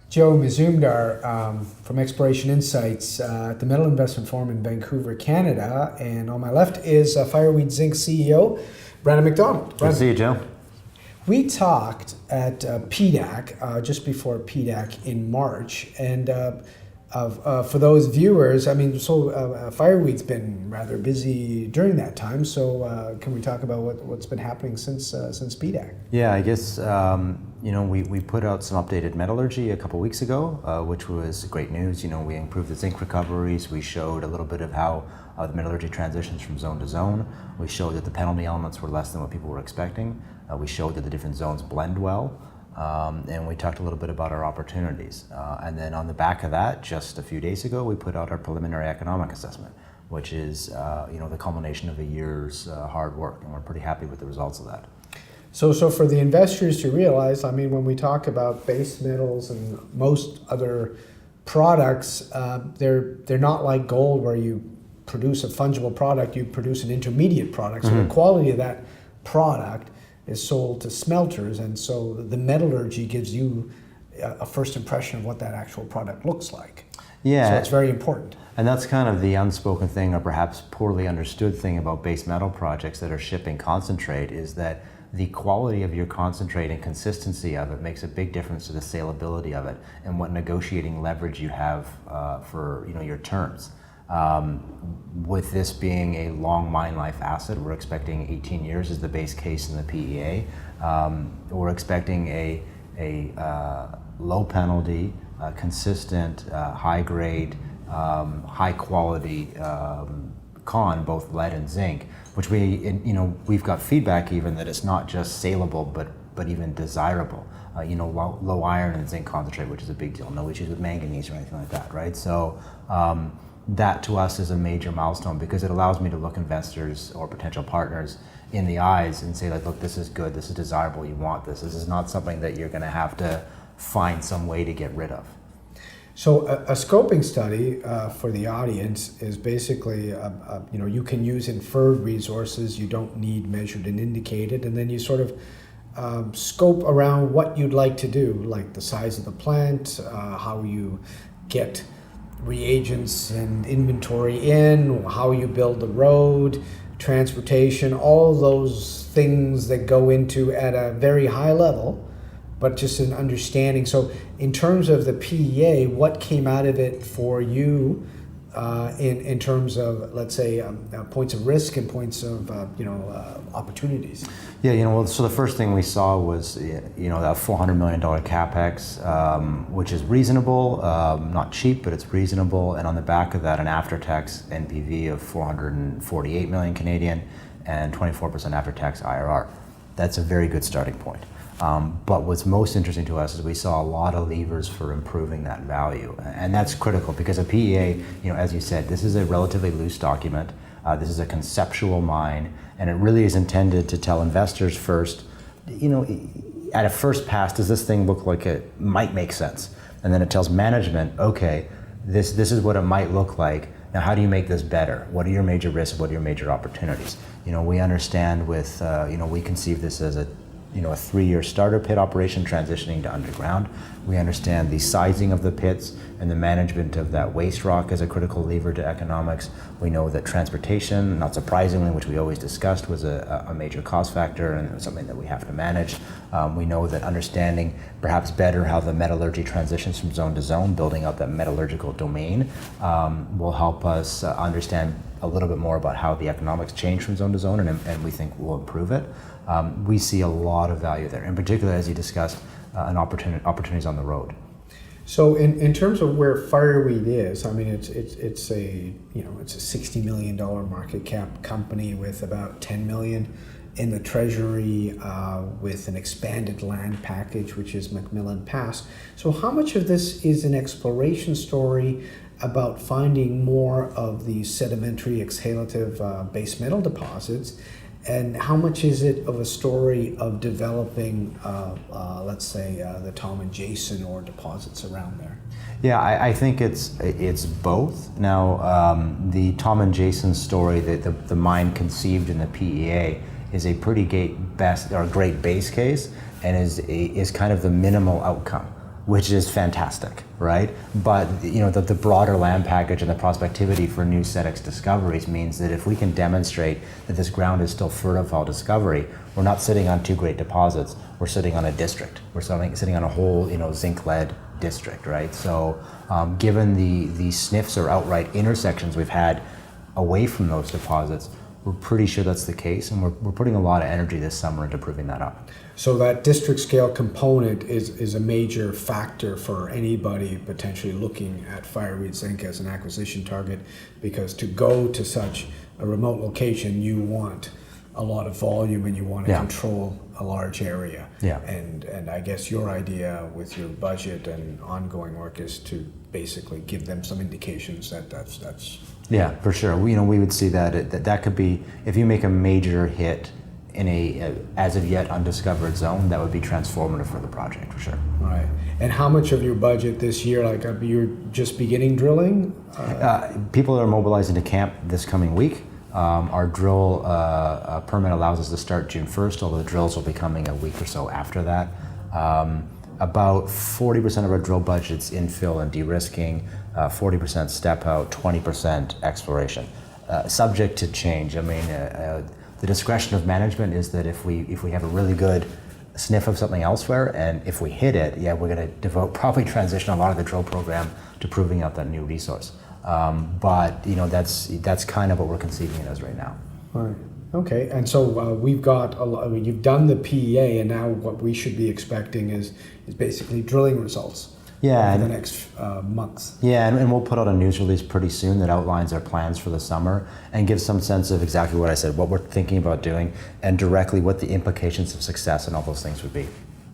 Joe Mazumdar from Exploration Insights at the Metal Investment Forum in Vancouver, Canada. And on my left is Fireweed Zinc CEO, Brandon Macdonald. Good to see you, Joe. We talked at PDAC, just before PDAC in March, and for those viewers, Fireweed's been rather busy during that time, so can we talk about what's been happening since PDAC? Yeah, I guess, we put out some updated metallurgy a couple weeks ago, which was great news. We improved the zinc recoveries. We showed a little bit of how the metallurgy transitions from zone to zone. We showed that the penalty elements were less than what people were expecting. We showed that the different zones blend well. And we talked a little bit about our opportunities. And then on the back of that, just a few days ago, we put out our preliminary economic assessment, which is the culmination of a year's hard work. And we're pretty happy with the results of that. So for the investors to realize, when we talk about base metals and most other products, they're not like gold where you produce a fungible product, you produce an intermediate product. So the quality of that product is sold to smelters, and so the metallurgy gives you a first impression of what that actual product looks like. Yeah. So it's very important. And that's kind of the unspoken thing, or perhaps poorly understood thing about base metal projects that are shipping concentrate, is that the quality of your concentrate and consistency of it makes a big difference to the saleability of it and what negotiating leverage you have for your terms. With this being a long mine life asset, we're expecting 18 years as the base case in the PEA. We're expecting a low penalty, consistent, high grade, high quality con, both lead and zinc, which we've got feedback even that it's not just saleable, but even desirable. Low iron and zinc concentrate, which is a big deal. No issues with manganese or anything like that, right? So that to us is a major milestone because it allows me to look investors or potential partners in the eyes and say, like, look, this is good, this is desirable, you want this. This is not something that you're going to have to find some way to get rid of. So a scoping study for the audience is basically, you can use inferred resources, you don't need measured and indicated, and then you sort of scope around what you'd like to do, like the size of the plant, how you get reagents and inventory in, how you build the road, transportation, all those things that go into at a very high level, but just an understanding. So in terms of the PEA, what came out of it for you in terms of, let's say, points of risk and points of opportunities? Yeah, so the first thing we saw was that $400 million capex, which is reasonable, not cheap, but it's reasonable, and on the back of that, an after-tax NPV of 448 million Canadian and 24% after-tax IRR. That's a very good starting point. But what's most interesting to us is we saw a lot of levers for improving that value. And that's critical because a PEA, as you said, this is a relatively loose document. This is a conceptual mine, and it really is intended to tell investors first, at a first pass, does this thing look like it might make sense? And then it tells management, okay, this is what it might look like. Now, how do you make this better? What are your major risks? What are your major opportunities? We understand with, we conceive this as a 3-year starter pit operation transitioning to underground. We understand the sizing of the pits and the management of that waste rock as a critical lever to economics. We know that transportation, not surprisingly, which we always discussed, was a major cost factor and something that we have to manage. We know that understanding perhaps better how the metallurgy transitions from zone to zone, building out that metallurgical domain, will help us understand a little bit more about how the economics change from zone to zone, and we think will improve it. We see a lot of value there, in particular, as you discussed, opportunities on the road. So in terms of where Fireweed is, it's a $60 million market cap company with about $10 million in the treasury, with an expanded land package, which is McMillan Pass. So how much of this is an exploration story about finding more of these sedimentary exhalative base metal deposits, and how much is it of a story of developing, let's say, the Tom and Jason or deposits around there? Yeah, I think it's both. Now, the Tom and Jason story, that the mine conceived in the PEA, is a pretty great base case, and is kind of the minimal outcome. which is fantastic, right? But the broader land package and the prospectivity for new SEDEX discoveries means that if we can demonstrate that this ground is still fertile discovery, we're not sitting on two great deposits, we're sitting on a district. We're sitting on a whole zinc-lead district, right? So given the sniffs or outright intersections we've had away from those deposits, we're pretty sure that's the case, and we're putting a lot of energy this summer into proving that up. So that district scale component is a major factor for anybody potentially looking at Fireweed Zinc as an acquisition target, because to go to such a remote location, you want a lot of volume and you want to control a large area. Yeah. And I guess your idea with your budget and ongoing work is to basically give them some indications that that's Yeah, for sure. We would see that could be, if you make a major hit in a as of yet undiscovered zone, that would be transformative for the project, for sure. All right. And how much of your budget this year, like you're just beginning drilling? People are mobilizing to camp this coming week. Our drill permit allows us to start June 1st, although the drills will be coming a week or so after that. About 40% of our drill budget's infill and de-risking, 40% step out, 20% exploration. Subject to change. I mean, the discretion of management is that if we have a really good sniff of something elsewhere, and if we hit it, we're going to probably transition a lot of the drill program to proving out that new resource. But that's kind of what we're conceiving it as right now. All right. Okay. And so we've got a lot. I mean, you've done the PEA, and now what we should be expecting is basically drilling results. Over the next months. Yeah, and we'll put out a news release pretty soon that outlines our plans for the summer and gives some sense of exactly what I said, what we're thinking about doing, and directly what the implications of success and all those things would be.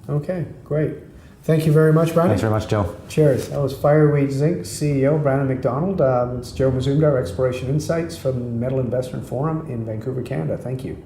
Okay, great. Thank you very much, Brandon. Thanks very much, Joe. Cheers. That was Fireweed Zinc CEO Brandon Macdonald. It's Joe Mazumdar, Exploration Insights from Metal Investment Forum in Vancouver, Canada. Thank you.